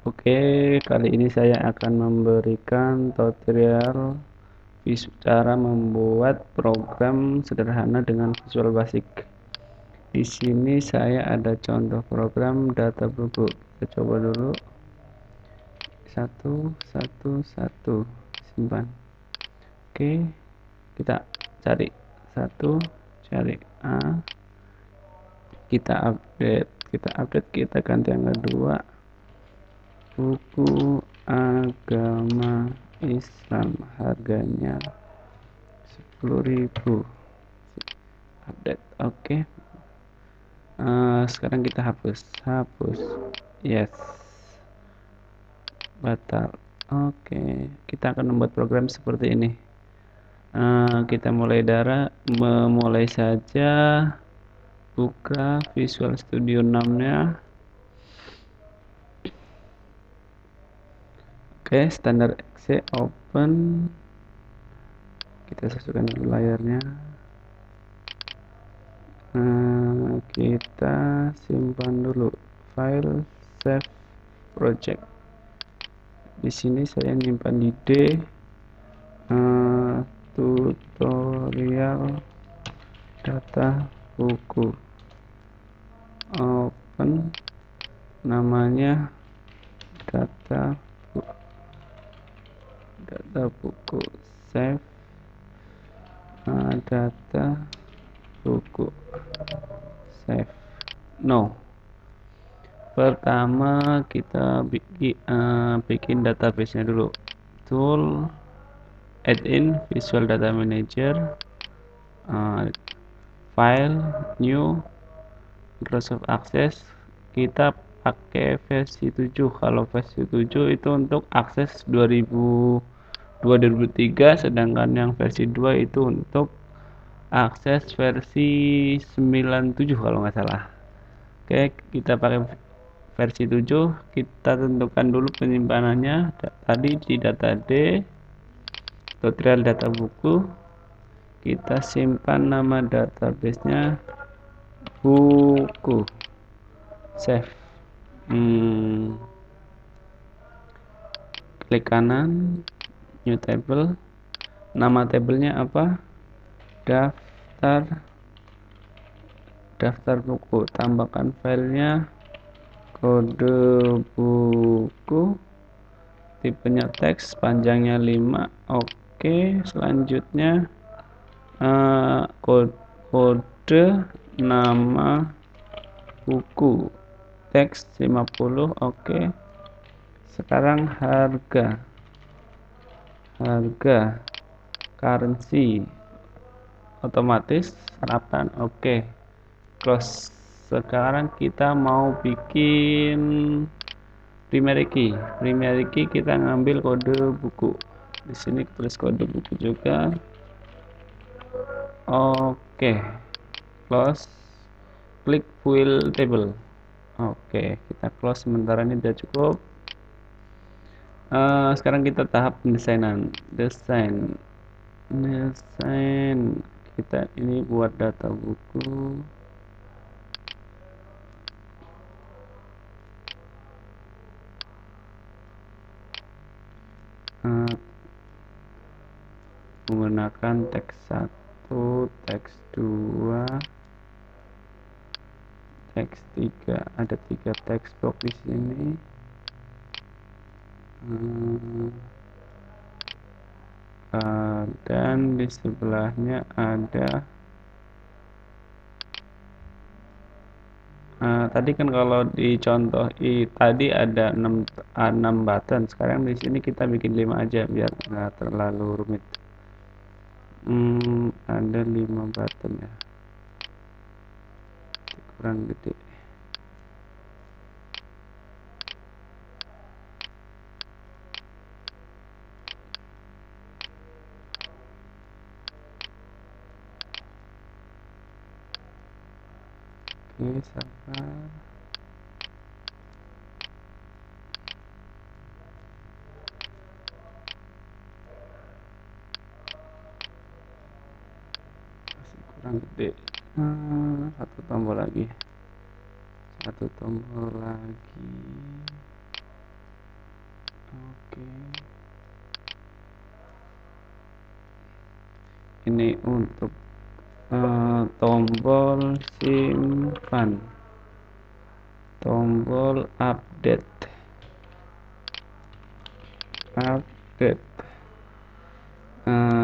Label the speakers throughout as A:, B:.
A: Oke, kali ini saya akan memberikan tutorial cara membuat program sederhana dengan Visual Basic. Di sini saya ada contoh program data buku. Kita coba dulu. Satu, simpan. Oke, kita cari cari A, kita ganti yang kedua. Buku agama Islam, harganya 10.000. Update. Oke. Sekarang kita hapus. Yes. Batal. Oke. Kita akan membuat program seperti ini. Kita memulai saja. Buka Visual Studio 6-nya. Oke, standar exe open. Kita sesuaikan dulu layarnya. Kita simpan dulu file save project. Di sini saya nyimpan di D, tutorial data buku. Open, namanya data buku. Save, data buku. Save. No. Pertama kita bikin database-nya dulu. Tool, add in Visual Data Manager, file, new, Microsoft Access. Kita pakai versi 7. Kalau versi 7 itu untuk akses 2003, sedangkan yang versi 2 itu untuk akses versi 97 kalau nggak salah. Oke, kita pakai versi 7. Kita tentukan dulu penyimpanannya. Tadi di data D, tutorial data buku. Kita simpan nama database-nya buku. Save. Klik kanan, new table. Nama tabelnya apa? Daftar buku. Tambahkan filenya, kode buku, tipenya teks, panjangnya 5. Oke, selanjutnya kode nama buku, teks 50. Oke. Sekarang harga currency otomatis serapan. Oke. Close. Sekarang kita mau bikin primary key. Kita ngambil kode buku. Di sini tulis kode buku juga. Oke. Close. Klik fill table. Oke, kita close sementara, ini sudah cukup. Sekarang kita tahap desain. Kita ini buat data buku. Menggunakan teks 1, teks 2, teks 3. Ada 3 teks box di sini. Dan di sebelahnya ada tadi kan kalau di contoh tadi ada 6 button. Sekarang di sini kita bikin 5 aja biar nggak terlalu rumit. Ada 5 button ya, kurang gede. Oke, sabar. Masih kurang gede. Satu tombol lagi. ini untuk tombol simpan, tombol update.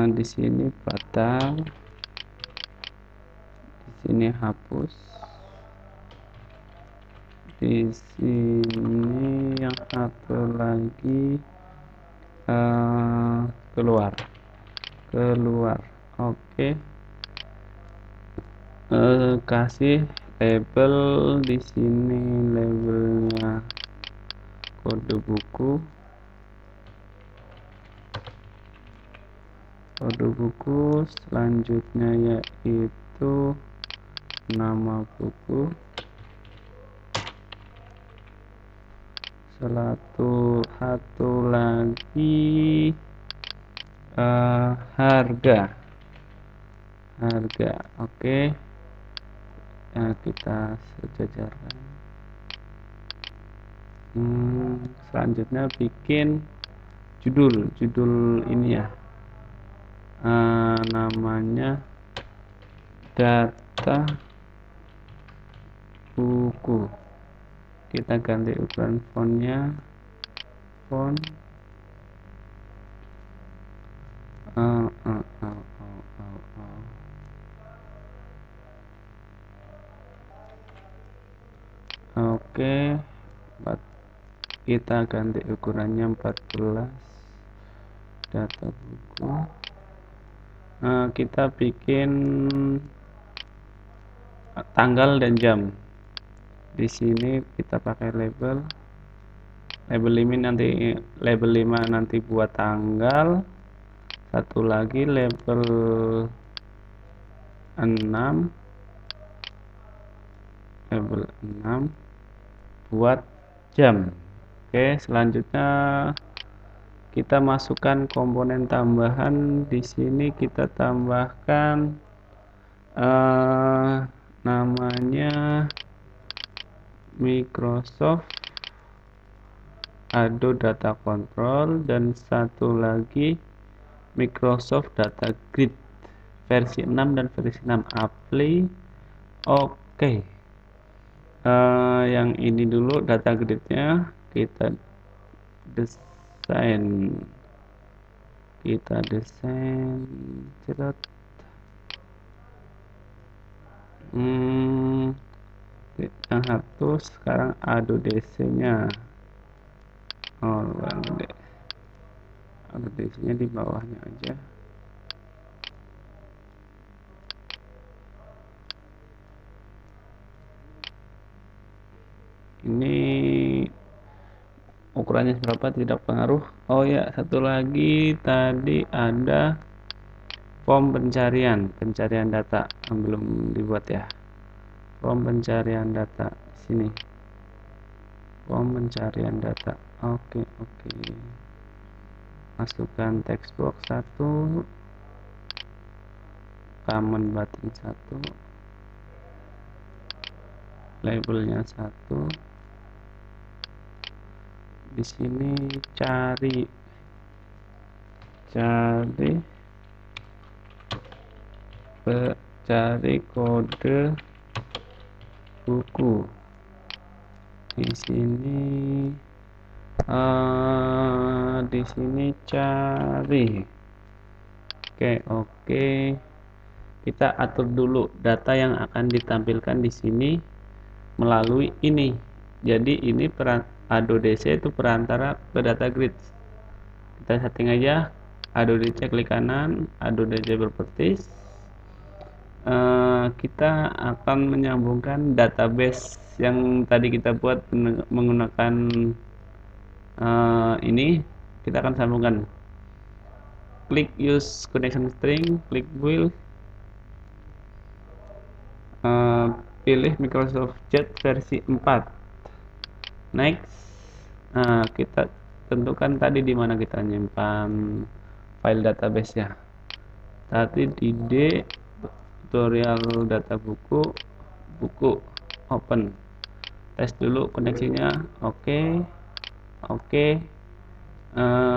A: Di sini batal, di sini hapus, di sini yang satu lagi keluar. Oke. Kasih label di sini, labelnya kode buku. Selanjutnya yaitu nama buku. Satu lagi harga. Oke. Kita sejajarkan. Selanjutnya bikin judul ini ya, namanya data buku. Kita ganti ukuran fontnya, Oke, kita ganti ukurannya 14, data buku. Kita bikin tanggal dan jam. Di sini kita pakai label 5 nanti buat tanggal. Satu lagi label 6 buat jam. Oke, selanjutnya kita masukkan komponen tambahan. Di sini kita tambahkan namanya Microsoft Adobe Data Control, dan satu lagi Microsoft Data Grid versi 6 dan versi 6 apply. Oke. Yang ini dulu data gridnya kita desain kita hapus. Sekarang Adobe DC nya Adobe DC nya di bawahnya aja. Ini ukurannya berapa tidak pengaruh. Oh ya, satu lagi tadi ada form pencarian data yang belum dibuat ya. Form pencarian data sini. Form pencarian data. Oke. Masukkan text box 1, common button 1, labelnya 1. Di sini cari kode buku. Di sini cari. Oke. Kita atur dulu data yang akan ditampilkan di sini melalui ini. Jadi ini Adobe DC itu perantara ke data grid. Kita setting aja. Adobe DC klik kanan, Adobe DC properties. Kita akan menyambungkan database yang tadi kita buat menggunakan ini. Kita akan sambungkan. Klik use connection string, klik build, pilih Microsoft Jet versi 4. Next. Kita tentukan tadi di mana kita nyimpan file database ya. Tadi di D, tutorial data buku, open. Tes dulu koneksinya. Oke.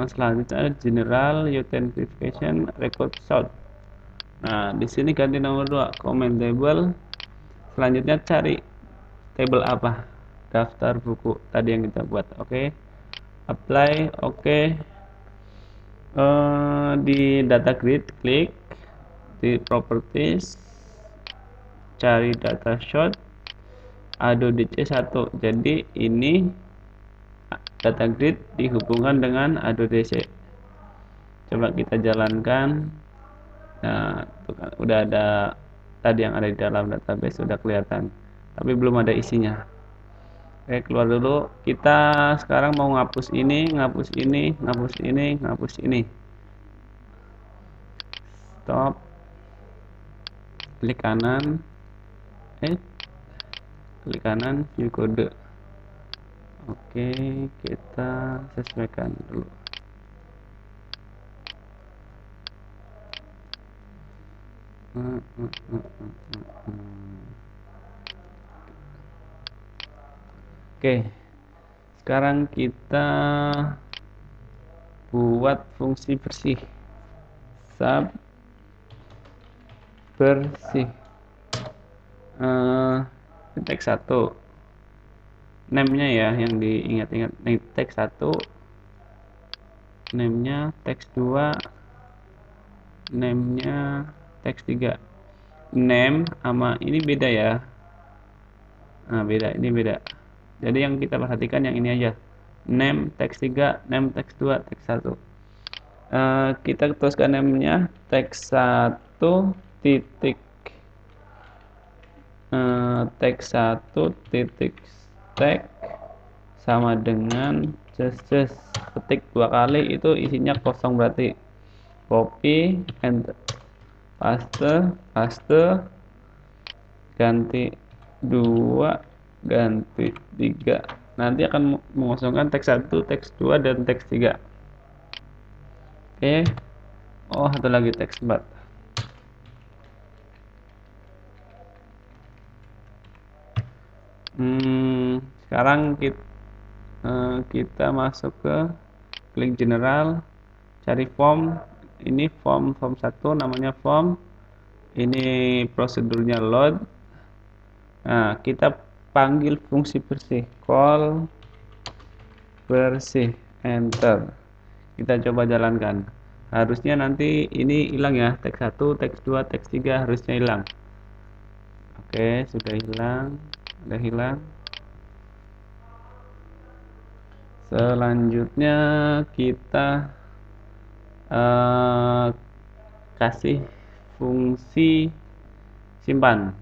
A: Selanjutnya general authentication record source. Nah, di sini ganti nomor 2, comment table. Selanjutnya cari table apa? Daftar buku tadi yang kita buat. Oke. Apply, oke. Di data grid klik di properties, cari data shot, Adobe DC1. Jadi ini data grid dihubungkan dengan Adobe DC. Coba kita jalankan. Nah, udah ada tadi yang ada di dalam database sudah kelihatan, tapi belum ada isinya. Oke, keluar dulu. Kita sekarang mau ngapus ini, ngapus ini, ngapus ini, ngapus ini. Stop. Klik kanan. Klik kanan, view kode. Oke, kita sesuaikan dulu. Oke, sekarang kita buat fungsi bersih. Sub bersih. Teks 1. Name-nya ya yang diingat-ingat. Teks 1. Name-nya teks 2. Name-nya teks 3. Name sama ini beda ya. Nah, beda, ini beda. Jadi yang kita perhatikan yang ini aja. Name teks 3, name teks 2, teks 1. Kita tuliskan name-nya teks 1 titik teks 1 titik tag sama dengan just ketik 2 kali, itu isinya kosong berarti. Copy, enter, paste, ganti 2, ganti 3. Nanti akan mengosongkan teks 1, teks 2, dan teks 3. Oke. Oh, satu lagi teks 4. Sekarang kita masuk ke klik general, cari form. Ini form 1, namanya form. Ini prosedurnya load. Nah, kita panggil fungsi bersih, call bersih, enter. Kita coba jalankan. Harusnya nanti ini hilang ya, teks 1, teks 2, teks 3 harusnya hilang. Oke, sudah hilang. Selanjutnya kita kasih fungsi simpan.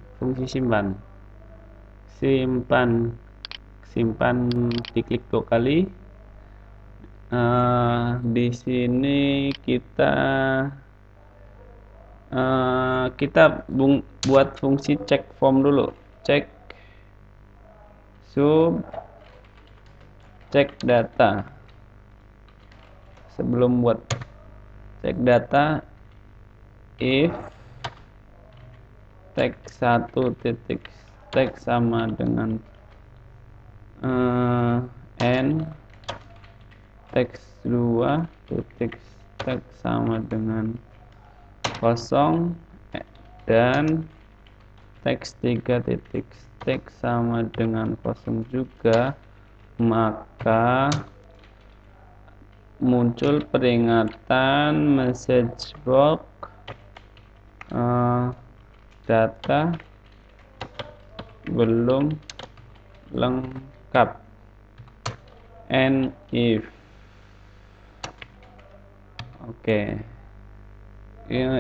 A: Simpan diklik 2 kali. Di sini kita buat fungsi check form dulu. Check data. Sebelum buat cek data, if teks 1 titik teks sama dengan n, teks 2 titik teks sama dengan 0, dan teks 3 titik teks sama dengan 0 juga, maka muncul peringatan message box data belum lengkap, and if. Oke.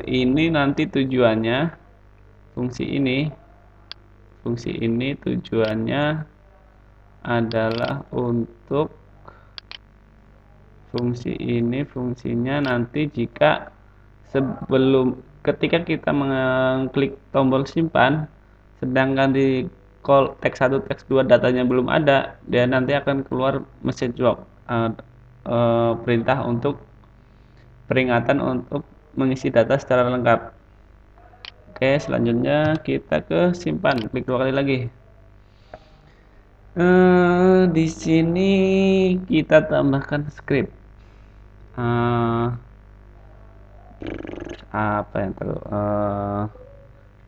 A: Ini nanti tujuannya fungsi ini tujuannya adalah untuk fungsinya nanti jika ketika kita mengklik tombol simpan, sedangkan di call teks 1, teks 2 datanya belum ada, dia nanti akan keluar message box, perintah untuk peringatan untuk mengisi data secara lengkap. Oke, selanjutnya kita ke simpan, klik 2 kali lagi. Di sini kita tambahkan script. apa yang perlu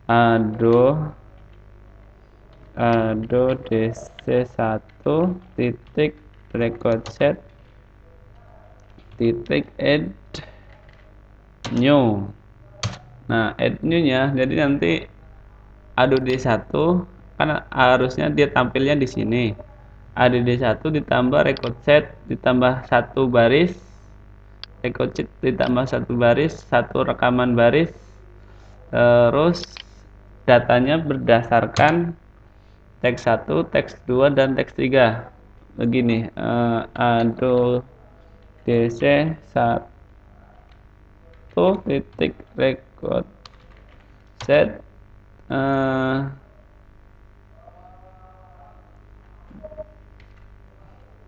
A: ado dc1 titik record set titik add new. Nah, add new nya jadi nanti ado d1 kan harusnya dia tampilnya di sini. Ado d1 ditambah record set ditambah satu baris, record set ditambah satu baris, satu rekaman baris, terus datanya berdasarkan teks 1, teks 2, dan teks 3. Begini, ado dc1 titik record set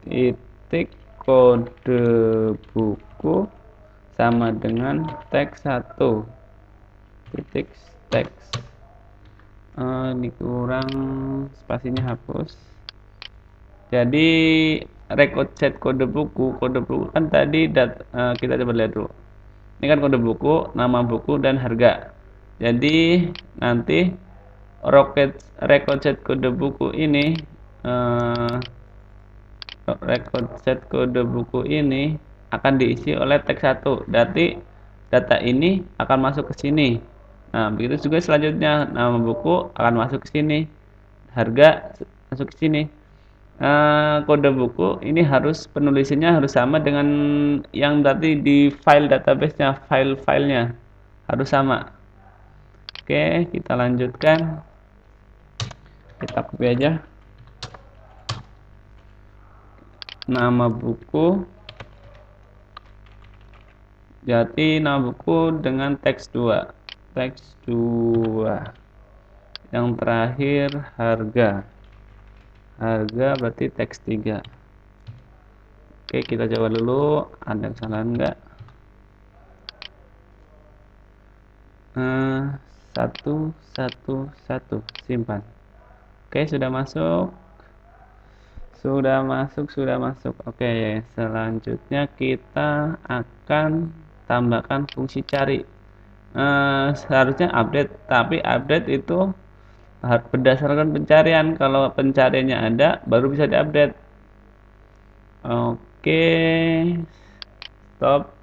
A: titik kode buku sama dengan teks 1 titik teks. Ini kurang, spasinya hapus. Jadi record set kode buku kan tadi kita coba lihat dulu. Ini kan kode buku, nama buku, dan harga. Jadi nanti record set kode buku ini akan diisi oleh teks 1. Berarti data ini akan masuk ke sini. Nah, begitu juga selanjutnya, nama buku akan masuk ke sini, harga masuk ke sini. Kode buku ini penulisannya harus sama dengan yang tadi di file database-nya, filenya harus sama. Oke, kita lanjutkan. Kita copy aja. Nama buku. Jadi nama buku dengan teks 2. Teks 2. Yang terakhir harga. Harga berarti teks 3. Oke, kita coba dulu ada kesalahan enggak. 111 simpan. Oke, sudah masuk. Oke, selanjutnya kita akan tambahkan fungsi cari. Seharusnya update, tapi update itu berdasarkan pencarian. Kalau pencariannya ada, baru bisa diupdate. Oke, stop.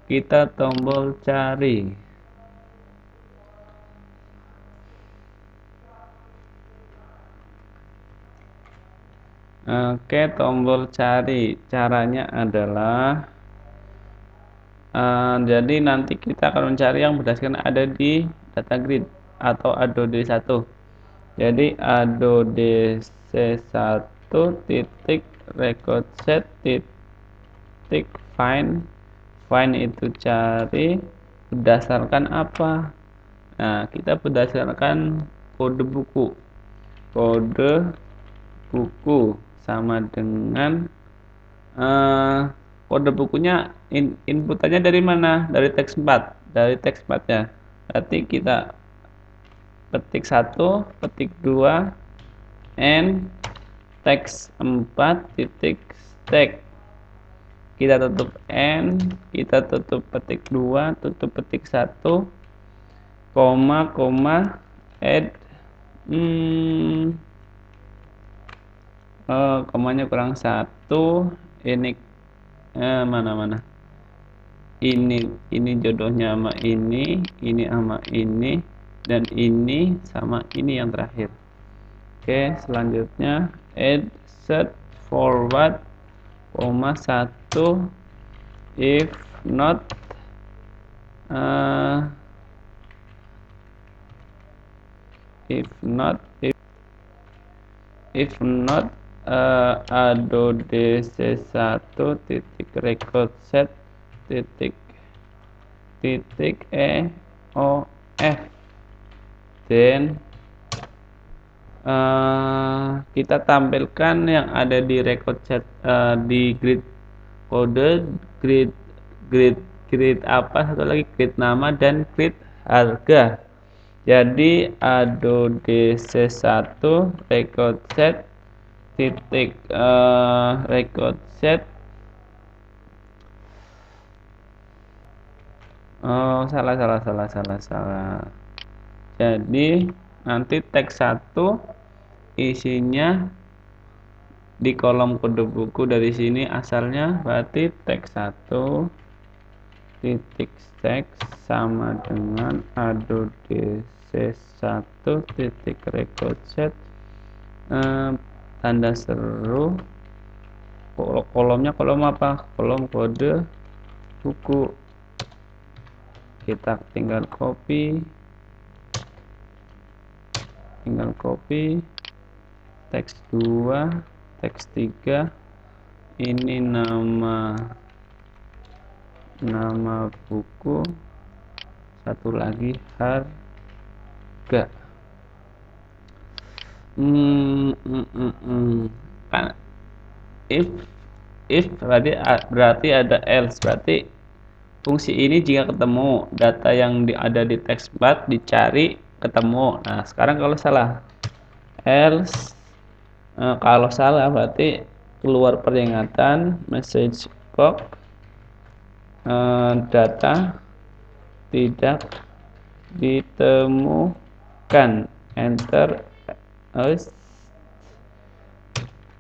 A: Kita tombol cari. Oke, tombol cari. Caranya adalah jadi nanti kita akan mencari yang berdasarkan ada di data grid atau ado d1. Jadi ado dc1 titik record set titik find itu cari berdasarkan apa. Nah, kita berdasarkan kode buku sama dengan kode bukunya inputannya dari mana? Dari teks 4. Dari teks 4 ya. Berarti kita petik 1, petik 2, and teks 4 titik stack. Kita tutup n, kita tutup petik 2, tutup petik 1, koma, add. Komanya kurang 1. Ini mana ini jodohnya sama ini sama ini, dan ini sama ini yang terakhir. Oke, selanjutnya add set forward, 1 if not ado dc1 titik record set titik eof, then kita tampilkan yang ada di record set di grid kode, grid apa, satu lagi grid nama dan grid harga. Jadi ado dc1 record set titik record set Oh, salah. Jadi nanti teks 1 isinya di kolom kode buku dari sini asalnya berarti teks 1 titik teks sama dengan adodc1 titik record set tanda seru kolomnya kolom apa? Kolom kode buku. Kita tinggal copy teks 2 teks 3 ini nama buku, satu lagi harga. Kan if berarti ada else, berarti fungsi ini jika ketemu data yang ada di text bar dicari ketemu. Nah sekarang kalau salah else, kalau salah berarti keluar peringatan message box data tidak ditemukan, enter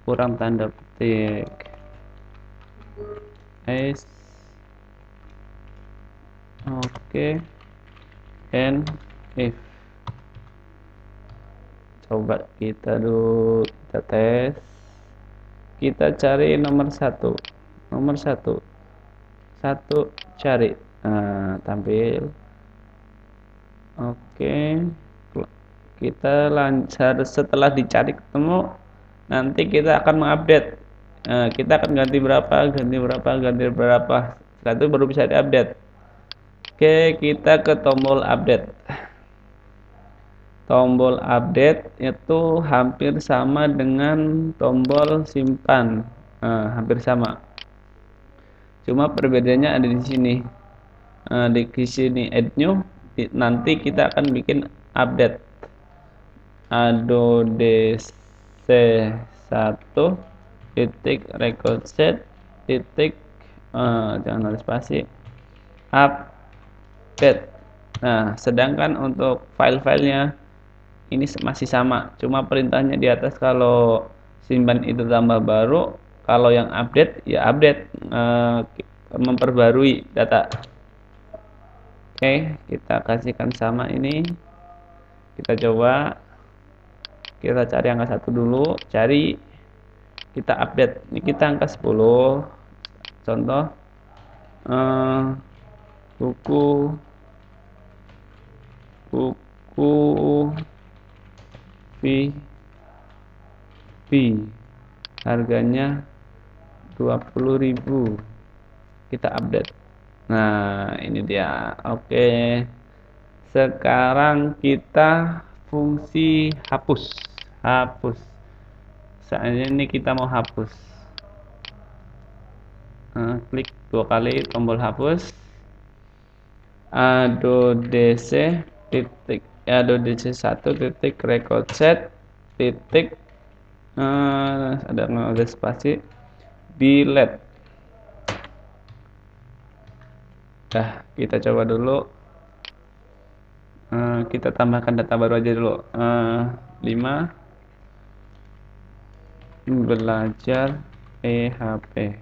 A: kurang tanda petik oke and if. Coba kita tes, kita cari nomor satu cari, tampil. Oke, kita lancar. Setelah dicari ketemu, nanti kita akan mengupdate. Kita akan ganti berapa. Setelah itu baru bisa diupdate. Oke, kita ke tombol update. Tombol update itu hampir sama dengan tombol simpan, hampir sama. Cuma perbedaannya ada di sini. Di sini add new, nanti kita akan bikin update adodc1 titik record set titik jangan ada spasi update. Nah, sedangkan untuk file-filenya ini masih sama, cuma perintahnya di atas. Kalau simpan itu tambah baru, kalau yang update ya update, memperbarui data. Oke, kita kasihkan sama ini. Kita coba, kita cari angka 1 dulu, kita update. Ini kita angka 10. Contoh buku VB harganya 20.000. Kita update. Nah, ini dia. Oke. Sekarang kita fungsi hapus. Saatnya ini kita mau hapus. Klik 2 kali tombol hapus. adodc1 titik record set titik ada spasi delete. Kita coba dulu. Kita tambahkan data baru aja dulu. 5 belajar PHP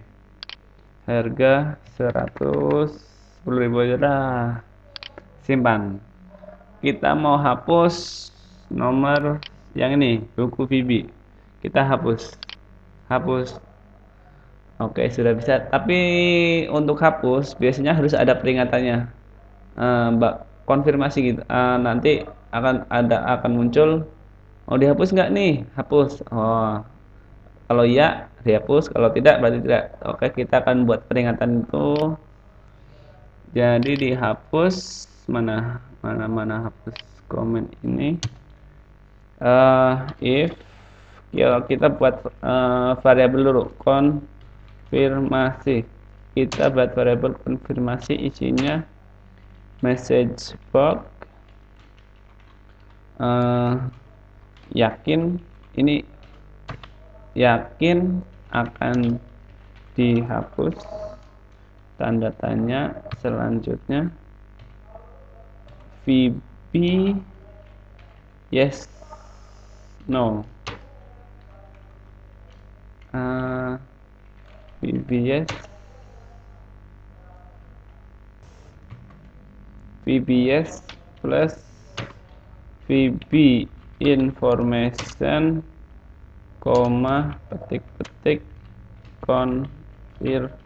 A: harga 110.000 aja dah. Simpan. Kita mau hapus nomor yang ini, buku VB. Kita hapus. Oke, sudah bisa. Tapi untuk hapus biasanya harus ada peringatannya. Konfirmasi gitu. Nanti akan muncul, mau dihapus nggak nih? Hapus. Kalau iya dihapus, kalau tidak berarti tidak. Oke, kita akan buat peringatan itu. Jadi dihapus, mana hapus komen ini. If kita buat variabel dulu, konfirmasi. Kita buat variabel konfirmasi, isinya message box yakin akan dihapus, tanda tanya. Selanjutnya VB yes no VB yes VBS plus VB information koma petik-petik konfirmasi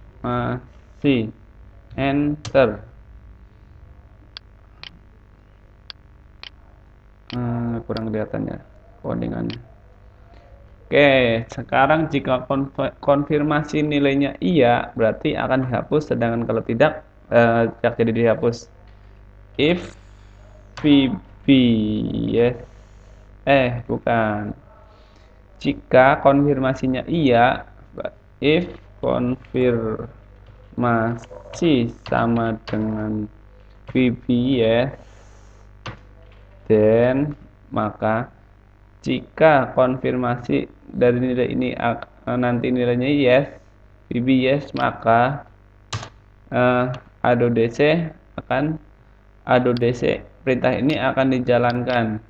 A: enter. Kurang kelihatan ya codingannya. Oke, sekarang jika konfirmasi nilainya iya berarti akan dihapus, sedangkan kalau tidak tidak jadi dihapus. If VB yes bukan, jika konfirmasinya iya, if konfirmasi sama dengan VB yes, then maka jika konfirmasi dari nilai ini nanti nilainya yes, VB yes, maka ADODC perintah ini akan dijalankan.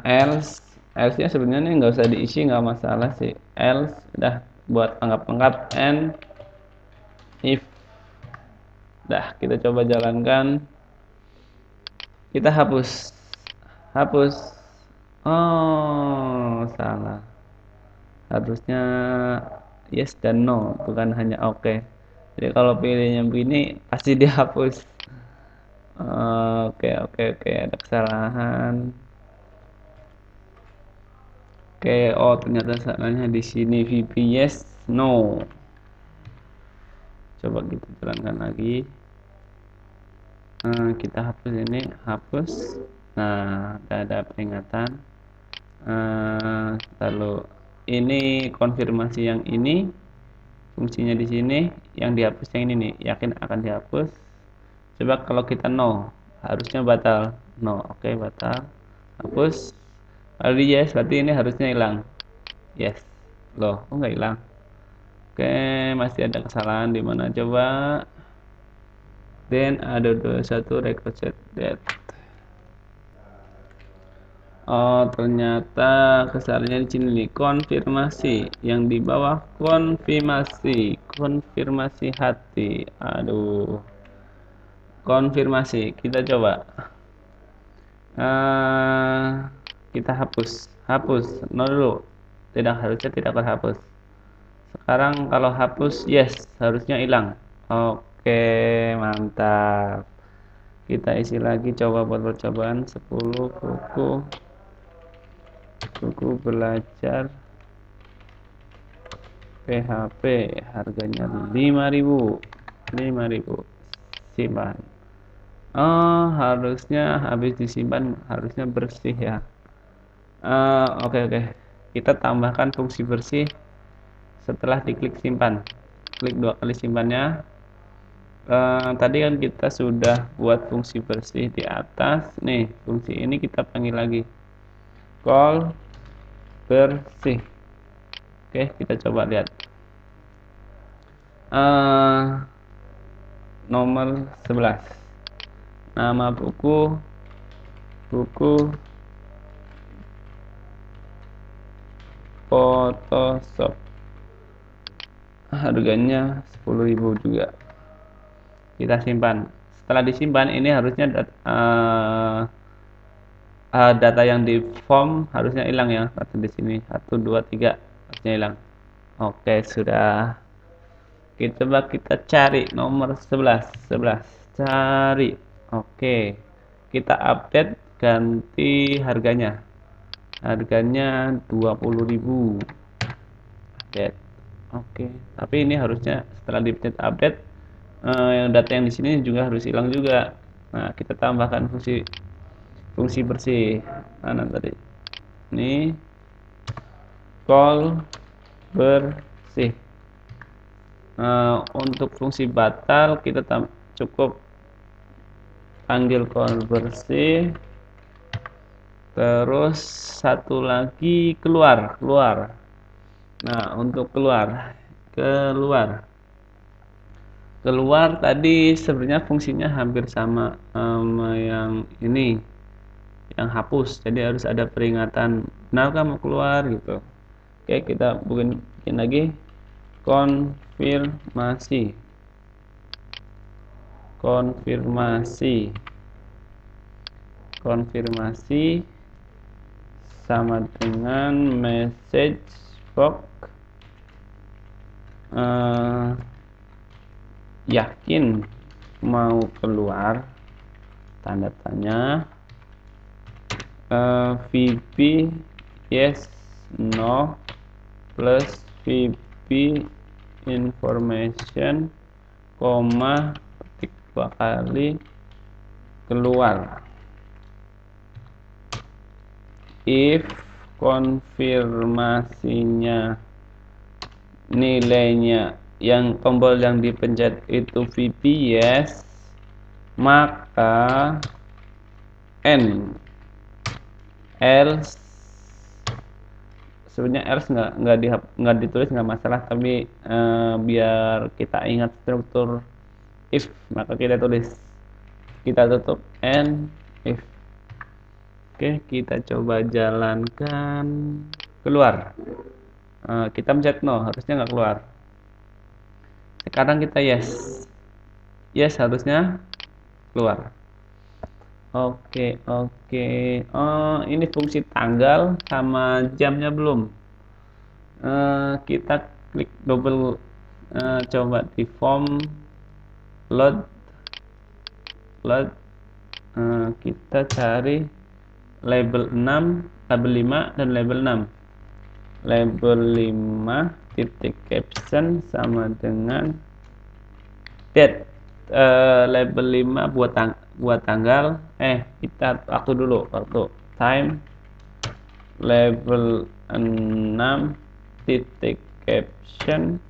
A: Else nya sebenarnya nggak usah diisi, nggak masalah sih. Else udah buat anggap-anggap, and if. Dah, kita coba jalankan. Kita hapus. Oh, salah. Harusnya yes dan no, bukan hanya oke. Jadi kalau pilihnya begini pasti dihapus. Oke, ada kesalahan. Oke, oh ternyata salahnya di sini VB yes no. Coba kita jalankan lagi. Kita hapus ini, hapus. Nah, ada peringatan. Lalu ini konfirmasi yang ini, fungsinya di sini, yang dihapus yang ini nih, yakin akan dihapus. Coba kalau kita no, harusnya batal. No, oke, batal. Hapus. Lalu yes, berarti ini harusnya hilang. Yes. Loh, kok nggak hilang? Oke, masih ada kesalahan di mana coba? Then ada 21 record set that. Oh, ternyata kesalahannya di sini nih, konfirmasi. Yang di bawah konfirmasi hati. Aduh. Konfirmasi, kita coba. Kita hapus, no dulu. Harusnya tidak terhapus. Sekarang kalau hapus yes, harusnya hilang. Oke, mantap. Kita isi lagi, coba buat percobaan 10 buku belajar PHP, harganya 5.000 simpan. Oh, harusnya habis disimpan harusnya bersih ya. Oke. Kita tambahkan fungsi bersih setelah diklik simpan. Klik 2 kali simpannya. Tadi kan kita sudah buat fungsi bersih di atas. Nih, fungsi ini kita panggil lagi. Call bersih. Oke, kita coba lihat. Nomor 11. Nama buku Photoshop. Harganya 10.000 juga. Kita simpan. Setelah disimpan, ini harusnya data yang di form harusnya hilang ya. Kata di sini 1 2 3 harusnya hilang. Oke, sudah. Coba kita cari nomor 11. Cari. Oke. Kita update, ganti harganya. Harganya 20.000. Update. Oke. Tapi ini harusnya setelah update yang data yang di sini juga harus hilang juga. Nah, kita tambahkan fungsi bersih. Mana tadi? Ini call bersih. Untuk fungsi batal kita cukup panggil call bersih, terus satu lagi keluar. Nah, untuk keluar keluar tadi sebenarnya fungsinya hampir sama sama yang ini, yang hapus. Jadi harus ada peringatan, benarkah mau keluar gitu. Oke, kita bikin lagi konfirmasi. Konfirmasi sama dengan message box yakin mau keluar, tanda tanya, VP yes no plus VP information, koma, ketik 2 kali, keluar. If konfirmasinya nilainya yang tombol yang dipencet itu VP yes, maka N. Else, sebenarnya else nggak ditulis nggak masalah, tapi biar kita ingat struktur if, maka kita tutup and if. Oke, kita coba jalankan, keluar. Kita mencet no, harusnya nggak keluar. Sekarang kita yes harusnya keluar. Oke. Oh, ini fungsi tanggal sama jamnya belum. Kita klik double, coba di form load. Kita cari label 6, label 5 dan label 6. Label 5 titik caption sama dengan date. Label 5 buat tanggal, kita waktu time. Label 6 titik caption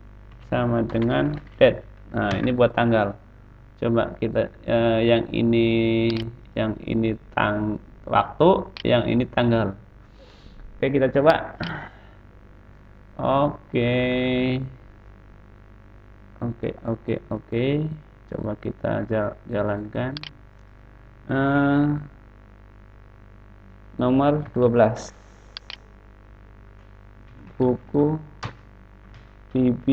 A: sama dengan date. Nah, ini buat tanggal. Coba kita yang ini waktu, yang ini tanggal. Oke, kita coba. Oke. Coba kita jalankan. Nomor 12. Buku TB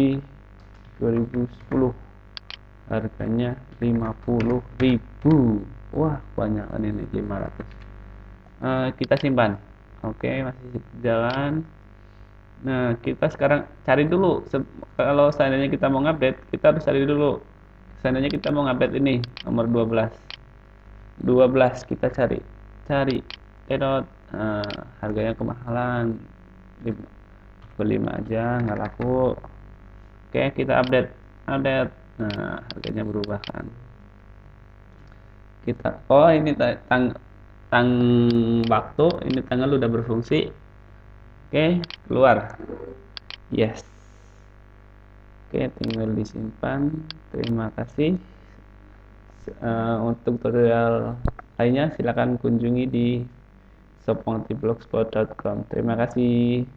A: 2010. Harganya 50.000. Wah, banyak ini 500. Kita simpan. Oke, masih jalan. Nah, kita sekarang cari dulu. Kalau seandainya kita mau ngupdate, kita harus cari dulu. Seandainya kita mau ngupdate ini nomor 12. Kita cari. Harganya kemahalan. Beli aja, nggak laku. Oke, kita update. Nah, harganya berubah kan. Ini tang waktu, ini tanggal udah berfungsi. Oke, keluar. Yes. Oke, tinggal disimpan. Terima kasih. Untuk tutorial lainnya silakan kunjungi di shopongtiblogspot.com. Terima kasih.